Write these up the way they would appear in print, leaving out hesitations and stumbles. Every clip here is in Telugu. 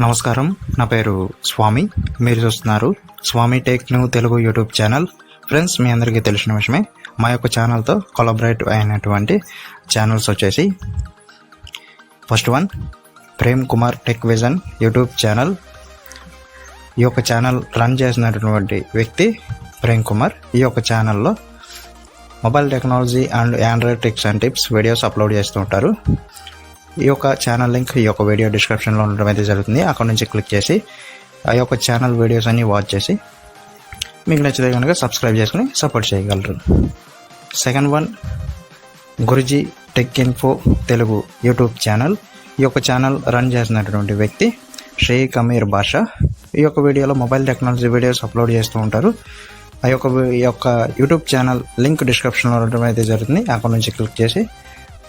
నమస్కారం, నా పేరు స్వామి. మీరు చూస్తున్నారు Swami tech new Telugu YouTube channel. Friends, మీ అందరికీ తెలిసిన విషయమే, మా యొక్క ఛానల్తో కొలాబరేట్ అయినటువంటి ఛానల్స్ వచ్చేసి first one Premkumar Techvision YouTube channel. ఈ యొక్క ఛానల్ రన్ చేసినటువంటి వ్యక్తి ప్రేమ్కుమార్. ఈ యొక్క ఛానల్లో mobile technology and Android tricks and tips videos upload చేస్తూ ఉంటారు. ఈ యొక్క ఛానల్ లింక్ ఈ యొక్క వీడియో డిస్క్రిప్షన్లో ఉండడం అయితే జరుగుతుంది. అక్కడ నుంచి క్లిక్ చేసి ఆ యొక్క ఛానల్ వీడియోస్ అన్ని వాచ్ చేసి మీకు నచ్చితే కనుక సబ్స్క్రైబ్ చేసుకుని సపోర్ట్ చేయగలరు. Second one Guruji tech info Telugu YouTube channel. ఈ యొక్క ఛానల్ రన్ చేసినటువంటి వ్యక్తి షేక్ అమీర్ బాషా. ఈ యొక్క వీడియోలో మొబైల్ టెక్నాలజీ వీడియోస్ అప్లోడ్ చేస్తూ ఉంటారు. ఈ యొక్క యూట్యూబ్ ఛానల్ లింక్ డిస్క్రిప్షన్లో ఉండడం అయితే జరుగుతుంది. అక్కడ నుంచి క్లిక్ చేసి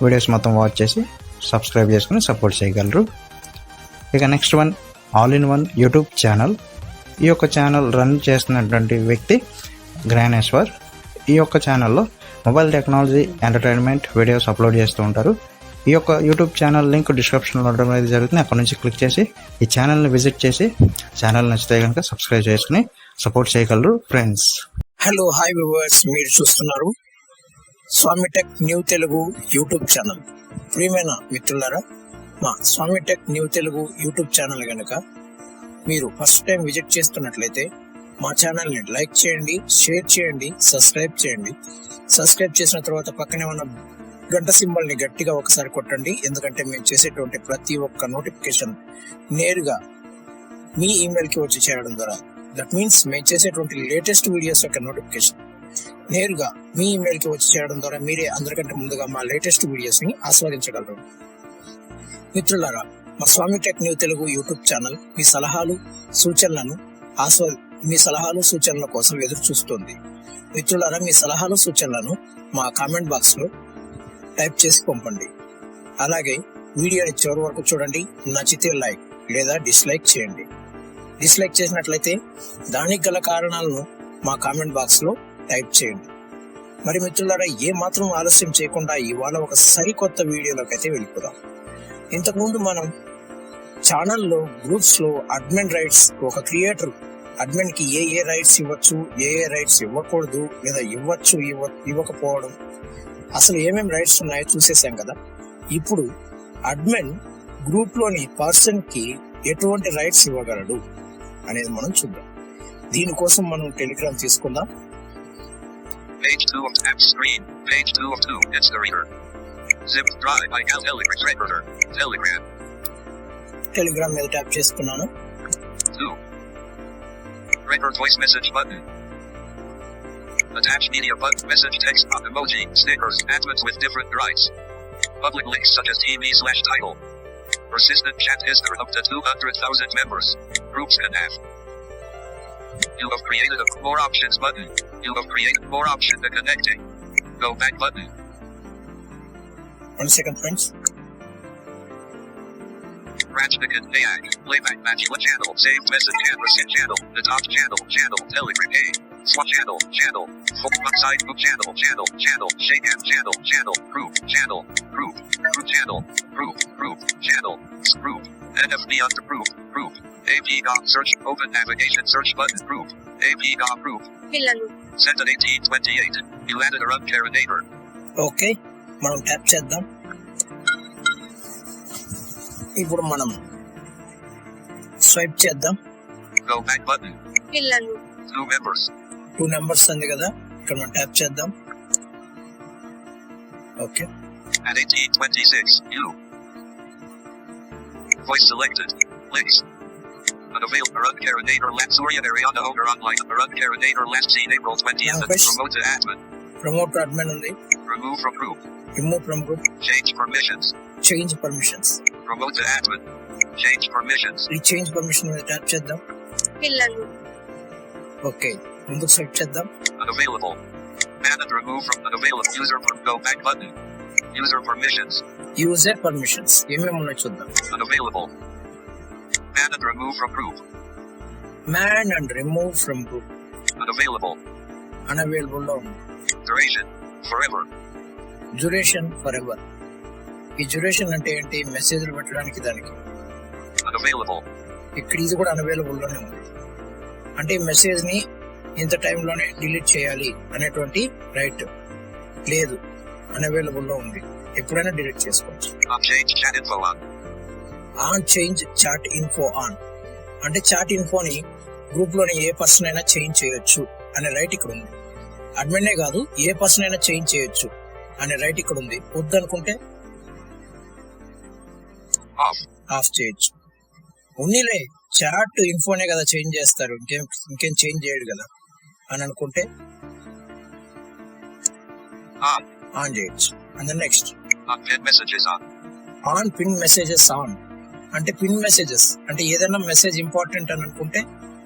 వీడియోస్ మొత్తం వాచ్ చేసి సబ్స్క్రైబ్ చేసుకుని సపోర్ట్ చేయగలరు. ఇక next one all in one YouTube channel. ఈ యొక్క ఛానల్ రన్ చేస్తున్నటువంటి వ్యక్తి గ్రానేశ్వర్. ఈ యొక్క ఛానల్లో mobile technology entertainment videos upload చేస్తూ ఉంటారు. ఈ యొక్క యూట్యూబ్ ఛానల్ లింక్ డిస్క్రిప్షన్లో ఉండడం అనేది జరుగుతుంది. అక్కడ నుంచి క్లిక్ చేసి ఈ ఛానల్ని విజిట్ చేసి ఛానల్ నచ్చితే కనుక సబ్స్క్రైబ్ చేసుకుని సపోర్ట్ చేయగలరు. ఫ్రెండ్స్, హలో, హాయ్ వ్యూవర్స్, మీరు చూస్తున్నారు Swami tech new Telugu YouTube channel. ప్రియమైన మిత్రులారా, మా Swami tech new Telugu YouTube channel కనుక మీరు ఫస్ట్ టైం విజిట్ చేస్తున్నట్లయితే మా ఛానల్ని లైక్ చేయండి, షేర్ చేయండి, సబ్స్క్రైబ్ చేయండి. సబ్స్క్రైబ్ చేసిన తర్వాత పక్కనే ఉన్న గంట సింబల్ని గట్టిగా ఒకసారి కొట్టండి. ఎందుకంటే మేము చేసేటువంటి ప్రతి ఒక్క నోటిఫికేషన్ నేరుగా మీ ఈమెయిల్కి వచ్చి చేరడం ద్వారా, దట్ మీన్స్ మేము చేసేటువంటి లేటెస్ట్ వీడియోస్ యొక్క నోటిఫికేషన్ నేరుగా మీ ఈమెయిల్కి వచ్చి చేయడం ద్వారా మీరే అందరికంటే ముందుగా మా లేటెస్ట్ వీడియోస్ ని ఆస్వాదించగలరు. మిత్రులారా, మా Swami tech new Telugu YouTube channel మీ సలహాలు సూచనల కోసం ఎదురు చూస్తుంది. మిత్రులారా, మీ సలహాలు సూచనలను మా కామెంట్ బాక్స్ లో టైప్ చేసి పంపండి. అలాగే వీడియోని చివరి వరకు చూడండి. నచ్చితే లైక్ లేదా డిస్లైక్ చేయండి. డిస్లైక్ చేసినట్లయితే దానికి గల కారణాలను మా కామెంట్ బాక్స్ లో టైప్ చేయండి. మరి మిత్రులారా, ఏ మాత్రం ఆలస్యం చేయకుండా ఇవాళ ఒక సరికొత్త వీడియోలోకి అయితే వెళ్ళిపోదాం. ఇంతకుముందు మనం ఛానల్లో గ్రూప్స్ లో అడ్మిన్ రైట్స్, ఒక క్రియేటర్ అడ్మిన్ కి ఏ రైట్స్ ఇవ్వచ్చు, ఏ రైట్స్ ఇవ్వకూడదు, లేదా ఇవ్వకపోవడం, అసలు ఏమేమి రైట్స్ ఉన్నాయో చూసేసాం కదా. ఇప్పుడు అడ్మిన్ గ్రూప్ లోని పర్సన్ కి ఎటువంటి రైట్స్ ఇవ్వగలడు అనేది మనం చూద్దాం. దీనికోసం మనం టెలిగ్రామ్ తీసుకుందాం. Page 2 of tab screen. Page 2 of 2. It's the reader. Zip drive by Telegram. Telegram మీద ట్యాప్ చేసుకున్నాను. 2. Record voice message button. Attach media button. Message text emoji. Stickers. Admins with different rights. Public links such as TV/title. Persistent chat history up to 200,000 members. Groups and app. You have created a more options button. You have created more options than connecting. Go back button. 1 second, friends. Branch ticket, playback match channel, saved message channel, the top channel, Telegram, swap channel, side group channel, shake hand channel, group channel, group channel, group, NFB under group, AP.com search, open navigation search button, group, AP.com group. Sent at 1828. You added a run carinator. Okay, మనం ట్యాప్ చేద్దాం. ఇప్పుడు మనం స్వైప్ చేద్దాం. Go back button. 2 members. 2 numbers ఉంది కదా, ఇక్కడ మనం ట్యాప్ చేద్దాం. Okay. At 1826, you. Voice selected. Links. Unavailable. Run carinator last Suryanarayana owner online. Run carinator last seen April 20th. Promote to admin. Promote to admin ఉంది. Remove from group. Remove from group. Change permissions. Change permissions. Promote to admin. Change permissions. ఈ చేంజ్ పర్మిషన్ మీద ట్యాప్ చేద్దాం. ఓకే, ముందుకు స్వైప్ చేద్దాం. Unavailable. Man and remove from unavailable. User from go back button. User permissions. User permissions ఏమేమి ఉన్నాయో చూద్దాం. Unavailable. Man and remove from group. Man and remove from group. Unavailable. Unavailable లో ఉంది. Duration. Forever. Duration forever. ఈ డ్యూరేషన్ అంటే ఏంటి? మెసేజ్లు పెట్టడానికి దానికి. Unavailable. ఇక్కడ ఇది కూడా అన్అవైలబుల్ లోనే ఉంది. అంటే ఈ మెసేజ్ ని ఇంత టైంలోనే డిలీట్ చేయాలి అనేటువంటి రైట్ లేదు, అన్అవైలబుల్ లో ఉంది, ఎప్పుడైనా డిలీట్ చేసుకోవచ్చు. On change chat info on అంటే చాట్ ఇన్ఫోని గ్రూప్ లోని ఏ పర్సన్ అయినా చేంజ్ చేయొచ్చు అనే రైట్ ఇక్కడ ఉంది. అడ్మినే కాదు, ఏ పర్సన్ అయినా చేంజ్ చేయొచ్చు అనే రైట్ ఇక్కడ ఉంది. వద్దనుకుంటే ఆఫ్ చేయొచ్చు. ఉన్నీలే చాట్ ఇన్ఫోనే కదా చేంజ్ చేస్తారు, ఇంకేం చేంజ్ చేయడు కదా అని అనుకుంటే ఆన్ చేయొచ్చు. And next on pin messages on అంటే పిన్ మెసేజెస్ అంటే ఏదైనా మెసేజ్ ఇంపార్టెంట్ అని అనుకుంటే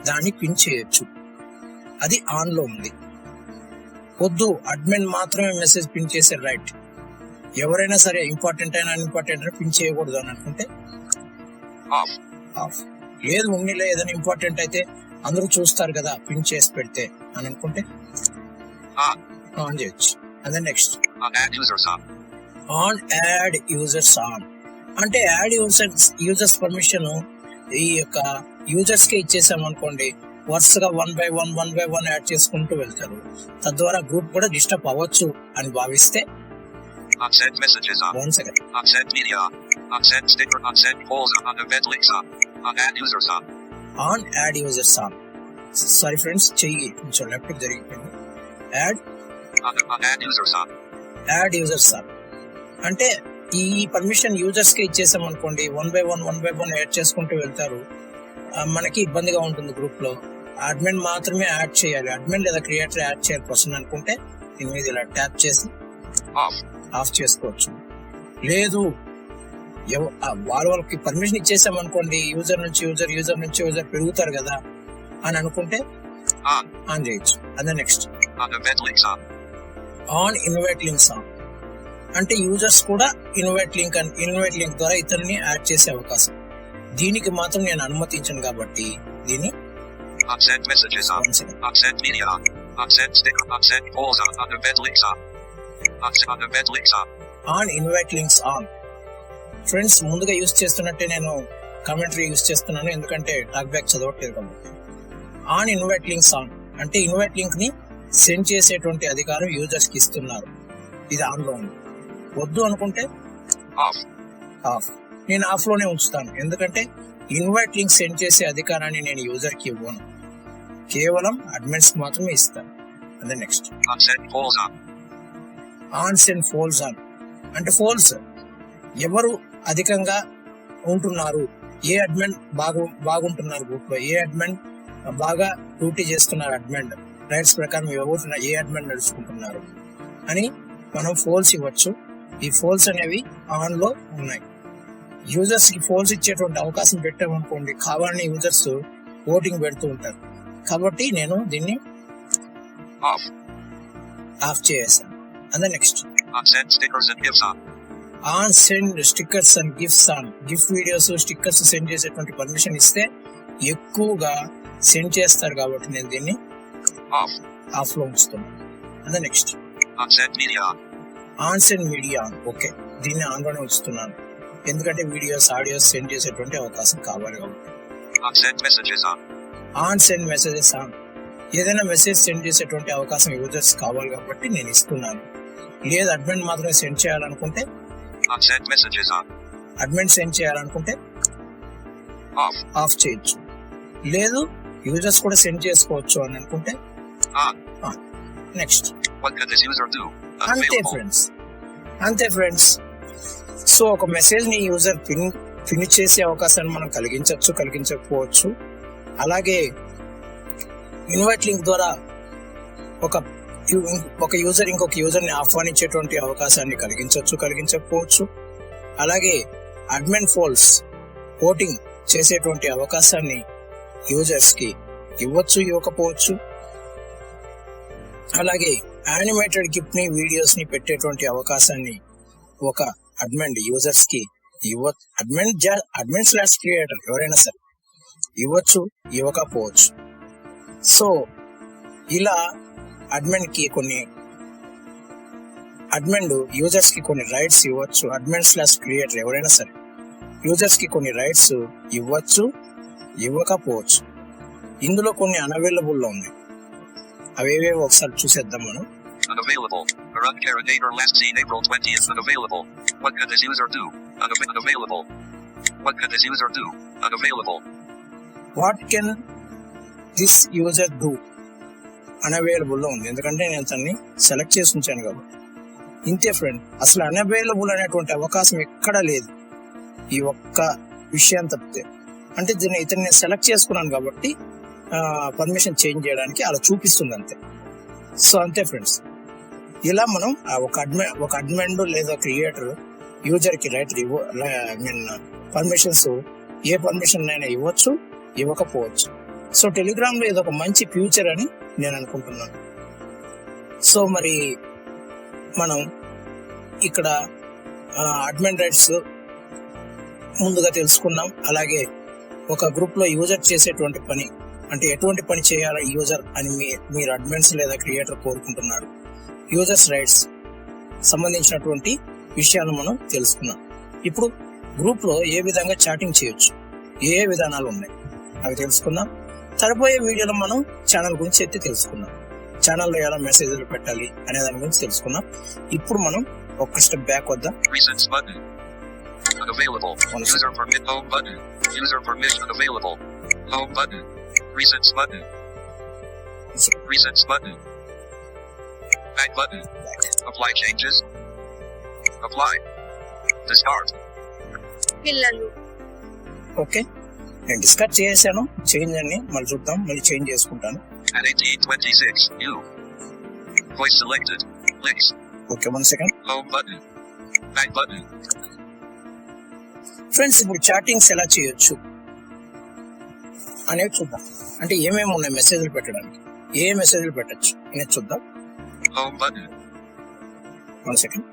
దాన్ని పిన్ చేయొచ్చు, అది ఆన్ లో ఉంది. వద్దు అడ్మిన్ మాత్రమే మెసేజ్ పిన్ చేసే రైట్, ఎవరైనా సరే ఇంపార్టెంట్ అయినా అన్ఇంపార్టెంట్ అయినా పిన్ చేయకూడదు అని అనుకుంటే ఆఫ్. లేదు ఉన్నీలే ఏదైనా ఇంపార్టెంట్ అయితే అందరూ చూస్తారు కదా పిన్ చేసి పెడితే అని అనుకుంటే ఆన్ చేయొచ్చు. And next on add users on అంటే యాడ్ యూజర్స్ పర్మిషన్ ఈ యొక్క యూజర్స్ కే ఇచ్చేసాం అనుకోండి, వరుసగా వన్ బై వన్ యాడ్ చేసుకుంటూ వెళ్తారు. తద్వారా గ్రూప్ కూడా డిస్టర్బ్ అవ్వచ్చు అని భావిస్తే unsend messages on. 1 second. Unsend media on. Unsend sticker. Unsend polls on. Event links on. On add users on. On add users on. Sorry friends, చెయ్యి కొంచెం లెఫ్ట్ జరిగిపోయింది. Add on add users on. Add users on అంటే ఈ పర్మిషన్ యూజర్స్ కి ఇచ్చేసాం అనుకోండి, వన్ బై వన్ యాడ్ చేసుకుంటూ వెళ్తారు. మనకి ఇబ్బందిగా ఉంటుంది గ్రూప్ లో. అడ్మిన్ మాత్రమే యాడ్ చేయాలి, అడ్మిన్ లేదా క్రియేటర్ యాడ్ చేయాలి పర్సన్ అనుకుంటే దీని మీద ఇలా ట్యాప్ చేసి ఆఫ్ చేసుకోవచ్చు. లేదు వాళ్ళకి పర్మిషన్ ఇచ్చేసాం అనుకోండి, యూజర్ నుంచి యూజర్ పెరుగుతారు కదా అని అనుకుంటే ఆన్ చేయొచ్చు. అదే next on invite links on అంటే యూజర్స్ కూడా ఇన్వైట్ లింక్ ద్వారా ఇతరుని యాడ్ చేసే అవకాశం. దీనికి మాత్రం నేను అనుమతించను కాబట్టి దీన్ని on invite links on. Friends ముందుగా యూజ్ చేస్తున్నట్టే నేను కామెంటరీ యూజ్ చేస్తున్నాను, ఎందుకంటే టాక్ బ్యాక్ చదవట్లేదు కాబట్టి. ఆన్ ఇన్వైట్ లింక్స్ ఆన్ అంటే ఇన్వైట్ లింక్ ని సెండ్ చేసేటువంటి అధికారం యూజర్స్ కి ఇస్తున్నారు, ఇది ఆన్ లో ఉంది. వద్దు అనుకుంటే ఆఫ్. నేను ఆఫ్ లోనే ఉంచుతాను, ఎందుకంటే ఇన్వైట్ లింక్ సెండ్ చేసే అధికారాన్ని నేను యూజర్ కి ఇవ్వను, కేవలం అడ్మిన్స్ మాత్రమే ఇస్తాను. అదే next on send poles on అంటే ఫోల్స్ ఎవరు అధికంగా ఉంటున్నారు, ఏ అడ్మిన్ బాగుంటున్నారు గ్రూప్ లో, ఏ అడ్మిన్ బాగా డ్యూటీ చేస్తున్నారు, అడ్మిన్ రైట్స్ ప్రకారం ఎవరు ఏ అడ్మిన్ నడుచుకుంటున్నారు అని మనం ఫోల్స్ ఇవ్వచ్చు. ఈ ఫోల్స్ అనేవి ఆన్ లో ఉన్నాయి. యూజర్స్ కి ఫోల్స్ ఇచ్చేటువంటి అవకాశం పెట్టామనుకోండి, కావాలని యూజర్స్ ఓటింగ్ పెడుతూ ఉంటారు, కాబట్టి నేను దీన్ని ఆఫ్ చేసాను. And next on send stickers and gifts on. Gift videos stickers send చేసేటువంటి పర్మిషన్ ఇస్తే ఎక్కువగా సెండ్ చేస్తారు కాబట్టి నేను దీన్ని ఆఫ్ లో ఉంచుతున్నాను. And next on send media on. Okay, దీన్ని ఆన్ లోనే ఉంచుతున్నాను, ఎందుకంటే వీడియోస్ ఆడియోస్ సెండ్ చేసేటువంటి అవకాశం కావాలి కాబట్టి. On send messages on. ఏదైనా మెసేజ్ సెండ్ చేసేటువంటి అవకాశం యూజర్స్ కావాలి కాబట్టి నేను ఇస్తున్నాను. లేదు అడ్మిన్ మాత్రమే సెండ్ చేయాలనుకుంటే, అడ్మిన్ సెండ్ చేయాలనుకుంటే ఆఫ్ చేయొచ్చు. లేదు యూజర్స్ కూడా సెండ్ చేసుకోవచ్చు అని అనుకుంటే నెక్స్ట్. అంతే ఫ్రెండ్స్. సో ఒక మెసేజ్ ని యూజర్ పిన్ చేసే అవకాశాన్ని మనం కలిగించకపోవచ్చు. అలాగే ఇన్వైట్ లింక్ ద్వారా ఒక యూజర్ ఇంకొక యూజర్ ని ఆహ్వానించేటువంటి అవకాశాన్ని కలిగించకపోవచ్చు. అలాగే అడ్మిన్ ఫోల్స్ ఓటింగ్ చేసేటువంటి అవకాశాన్ని యూజర్స్ కి ఇవ్వకపోవచ్చు. అలాగే యానిమేటెడ్ గిఫ్ట్ ని వీడియోస్ ని పెట్టేటువంటి అవకాశాన్ని ఒక అడ్మిన్ యూజర్స్ కి అడ్మిన్/క్రియేటర్ ఎవరైనా సరే ఇవ్వకపోవచ్చు. సో ఇలా అడ్మిన్ యూజర్స్ కి కొన్ని రైట్స్ ఇవ్వచ్చు. అడ్మిన్/క్రియేటర్ ఎవరైనా సరే యూజర్స్ కి కొన్ని రైట్స్ ఇవ్వచ్చు. ఇవ్వకపోవచ్చు. ఇందులో కొన్ని unavailable ఉన్నాయి. అవేవేవో ఒకసారి చూసేద్దాం మనం. Unavailable. Arun Carinator last seen April 20th. Unavailable. What could this user do? Unavailable. What could this user do? Unavailable. What can this user do అన్అవైలబుల్లో ఉంది, ఎందుకంటే నేను తన్ని సెలెక్ట్ చేసి ఉంచాను కాబట్టి. ఇంతే ఫ్రెండ్, అసలు అన్అవైలబుల్ అనేటువంటి అవకాశం ఎక్కడా లేదు ఈ ఒక్క విషయం తప్పితే. అంటే ఇతను నేను సెలెక్ట్ చేసుకున్నాను కాబట్టి పర్మిషన్ చేంజ్ చేయడానికి అలా చూపిస్తుంది అంతే. సో అంతే ఫ్రెండ్స్, ఇలా మనం ఒక అడ్మిన్ లేదా క్రియేటర్ యూజర్కి పర్మిషన్స్ ఏ పర్మిషన్ అయినా ఇవ్వచ్చు, ఇవ్వకపోవచ్చు. సో టెలిగ్రామ్ లో ఇది ఒక మంచి ఫ్యూచర్ అని నేను అనుకుంటున్నాను. సో మరి మనం ఇక్కడ అడ్మిన్ రైట్స్ ముందుగా తెలుసుకున్నాం. అలాగే ఒక గ్రూప్ లో యూజర్ చేసేటువంటి పని అంటే ఎటువంటి పని చేయాలి యూజర్ అని మీరు అడ్మిన్స్ లేదా క్రియేటర్ కోరుకుంటున్నారు. యూజర్స్ రైట్స్ సంబంధించినటువంటి విషయాలు మనం తెలుసుకున్నాం. ఇప్పుడు గ్రూప్ లో ఏ విధంగా చాటింగ్ చేయొచ్చు, ఏ విధానాలు ఉన్నాయి అవి తెలుసుకుందాం. తరబోయే వీడియోలో మనం ఛానల్ గురించి అయితే తెలుసుకుందాం. ఛానల్లో ఎలా మెసేజ్లు పెట్టాలి అనే దాని గురించి తెలుసుకుందాం. ఇప్పుడు మనం ఒక స్టెప్ బ్యాక్ వద్దాం. Unavailable. User permit home button. User permission unavailable. Home button. Resets button. Resets button. Back button. Apply changes. Apply. Discard. పిల్లలు. ఓకే, నేను డిస్కస్ చేశాను. చేంజ్ అని మళ్ళీ చూద్దాం, మళ్ళీ చేంజ్ చేసుకుంటాను. At 1826, you. Voice selected. Links. Okay, 1 second. Home button. Back button. Friends, ఇప్పుడు చాటింగ్స్ ఎలా చేయొచ్చు అనేది చూద్దాం. అంటే ఏమేమి ఉన్నాయి మెసేజ్లు పెట్టడానికి, ఏ మెసేజ్లు పెట్టచ్చు అనేది చూద్దాం. Home button. 1 second.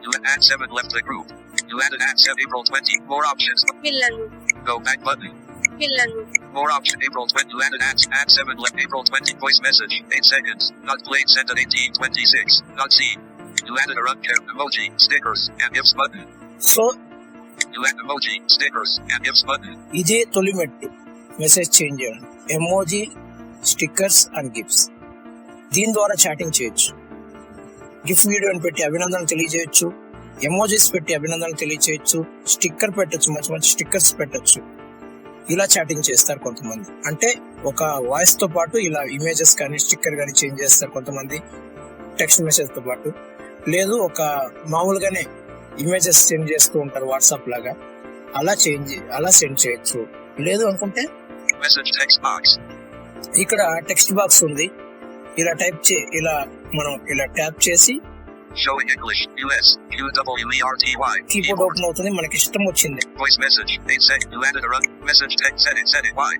You add 7 left the group. You added at 7 April 20. More options. పిల్లలు. Go back button. పిల్లలు. More option April 20. You added at 7 left April 20. Voice message 8 seconds. Not played sent at 1826. Not seen. You added a run care emoji, stickers, and gifts button. So You add emoji, stickers, and gifts button. ఇదే తొలి మెట్టు మెసేజ్ చేంజ్ చేయడం. Emoji, stickers and gifts. దీని ద్వారా చాటింగ్ చేయొచ్చు. గిఫ్ట్ వీడియోని పెట్టి అభినందనలు తెలియజేయచ్చు, ఎమోజీస్ పెట్టి అభినందనలు తెలియజేయచ్చు, స్టిక్కర్ పెట్టచ్చు, మంచి మంచి స్టిక్కర్స్ పెట్టచ్చు. ఇలా చాటింగ్ చేస్తారు కొంతమంది. అంటే ఒక వాయిస్ తో పాటు ఇలా ఇమేజెస్ కానీ స్టిక్కర్ కానీ చేంజ్ చేస్తారు కొంతమంది, టెక్స్ట్ మెసేజ్ తో పాటు. లేదు ఒక మామూలుగానే ఇమేజెస్ సెండ్ చేస్తూ ఉంటారు వాట్సాప్ లాగా, అలా సెండ్ చేయొచ్చు. లేదు అనుకుంటే Message text box. ఇక్కడ టెక్స్ట్ బాక్స్ ఉంది. ఇలా ఇలా మనం ఇలా ట్యాప్ చేసి Showing English, US, QWERTY. Keyboard open అవుతుంది. మనకి ఇష్టం వచ్చింది. Voice message, 8 seconds. You added a run. Message text, set it, Y.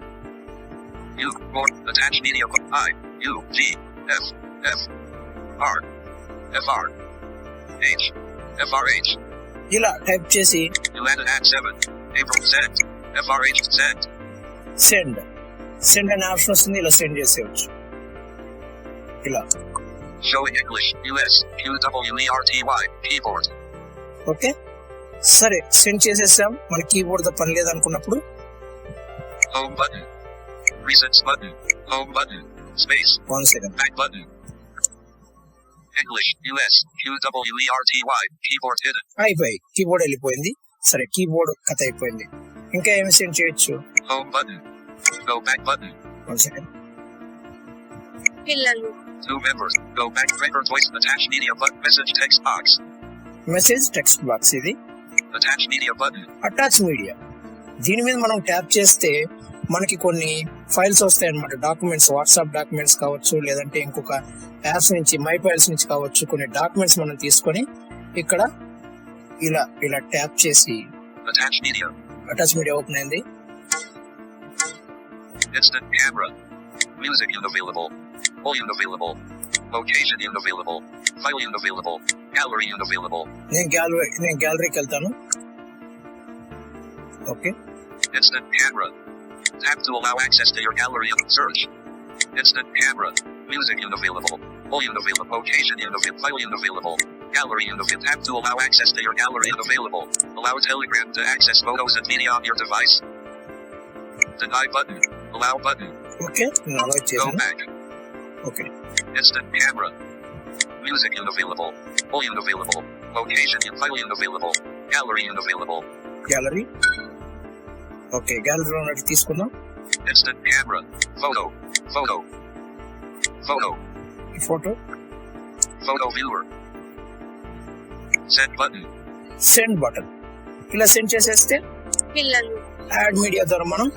U, more, attach media, I, U, G, F, F, R, FR, H, FRH. ఇలా టైప్ చేసి You added at 7, April, send, FRH, send. Send అనే ఆప్షన్ వస్తుంది. ఇలా సెండ్ చేసేయచ్చు. ఇలా Showing English, US, QWERTY, keyboard. Okay, సరే సెండ్ చేసేసాం. మన కీబోర్డ్ తో పని లేదనుకున్నప్పుడు Home button. Resets button. Home button. Space. 1 second. Back button. English, US, QWERTY, keyboard hidden. అయిపోయి కీబోర్డ్ వెళ్ళిపోయింది. సరే, కీబోర్డ్ కథ అయిపోయింది. ఇంకా ఏమి సెండ్ చేయొచ్చు? Home button. Go back button. 1 second. పిల్లలు. 2 members. Go back. Record voice. Attach media button. Message text box. Message text box ఇది. Attach media button. Attach media. దీని మీద మనం ట్యాప్ చేస్తే మనకి కొన్ని ఫైల్స్ వస్తాయి అన్నమాట. డాక్యుమెంట్స్, వాట్సాప్ డాక్యుమెంట్స్ కావచ్చు, లేదంటే ఇంకొక యాప్స్ నుంచి, మై ఫైల్స్ నుంచి కావచ్చు. కొన్ని డాక్యుమెంట్స్ మనం తీసుకొని ఇక్కడ ఇలా ట్యాప్ చేసి Attach media. Attach media open అయింది. Instant camera. Music unavailable. All unavailable. Location unavailable. File unavailable. Gallery unavailable. నేను గ్యాలరీకి వెళ్తాను. Okay, Instant camera. Tap to allow access to your gallery and search. Instant camera. Music unavailable. All unavailable. Location unavailable. File unavailable. Gallery unavailable. Tap to allow access to your gallery unavailable. Allow Telegram to access photos and media on your device. Deny button. Allow button. Okay నేను అలౌ Go చేశాను. back. Okay Instant camera. Music unavailable. Full unavailable. Location in file unavailable. Gallery unavailable. Gallery. Okay గ్యాలరీలో ఉన్నట్టు తీసుకుందాం. Instant camera. Photo. Photo. Photo. ఈ photo. Photo viewer. Send button. Send button. ఇలా సెండ్ చేసేస్తే పిల్లలు యాడ్ మీడియా ద్వారా మనం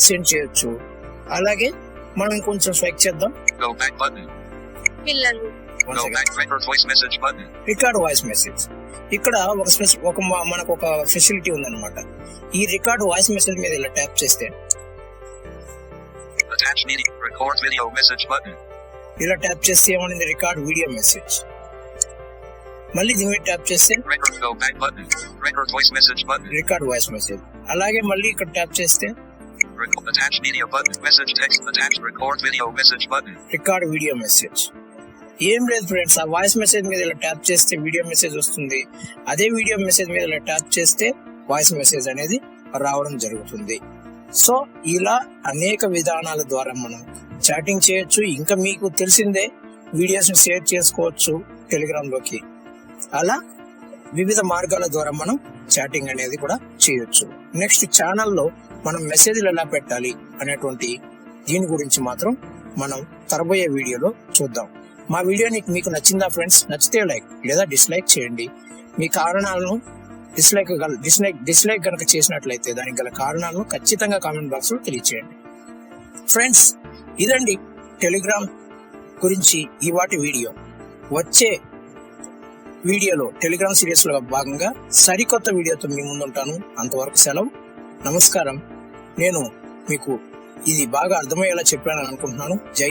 సెండ్ చేయొచ్చు. అలాగే మనం ఇంకొంచెం స్వైప్ చేద్దాం. Go back button. పిల్లలు Go back record voice message button. Record voice message. ఇక్కడ మనకు ఒక ఫెసిలిటీ ఉందన్నమాట. ఈ రికార్డ్ వాయిస్ మెసేజ్ మీద ఇలా ట్యాప్ చేస్తే Attach media. Record video message button. ఇలా ట్యాప్ చేస్తే ఏమనింది రికార్డ్ వీడియో మెసేజ్. మళ్ళీ దీని మీద ట్యాప్ చేస్తే Record go back button. Record voice message button. Record voice message. అలాగే మళ్ళీ ఇక్కడ ట్యాప్ చేస్తే Attach media button. Message text. Attach record video message button. Record video message. ఏం లేదు ఫ్రెండ్స్, ఆ వాయిస్ మెసేజ్ మీద ఇలా ట్యాప్ చేస్తే వీడియో మెసేజ్ వస్తుంది. అదే వీడియో మెసేజ్ మీద ఇలా ట్యాప్ చేస్తే వాయిస్ మెసేజ్ అనేది రావడం జరుగుతుంది. సో ఇలా అనేక విధానాల ద్వారా మనం చాటింగ్ చేయొచ్చు. ఇంకా మీకు తెలిసిందే వీడియోస్ షేర్ చేసుకోవచ్చు టెలిగ్రామ్ లోకి. అలా వివిధ మార్గాల ద్వారా మనం చాటింగ్ అనేది కూడా చేయొచ్చు. నెక్స్ట్ ఛానల్లో మనం మెసేజ్లు ఎలా పెట్టాలి అనేటువంటి దీని గురించి మాత్రం మనం తరబోయే వీడియోలో చూద్దాం. మా వీడియో మీకు నచ్చిందా ఫ్రెండ్స్? నచ్చితే లైక్ లేదా డిస్లైక్ చేయండి. మీ కారణాలను డిస్లైక్ కనుక చేసినట్లయితే దానికి గల కారణాలను ఖచ్చితంగా కామెంట్ బాక్స్ లో తెలియచేయండి. ఫ్రెండ్స్, ఇదండి టెలిగ్రామ్ గురించి ఈ వాటి వీడియో. వచ్చే వీడియోలో టెలిగ్రామ్ సిరీస్ లో భాగంగా సరికొత్త వీడియోతో మీ ముందుంటాను. అంతవరకు సెలవు. నమస్కారం. నేను మీకు ఇది బాగా అర్థమయ్యేలా చెప్పానని అనుకుంటున్నాను. జై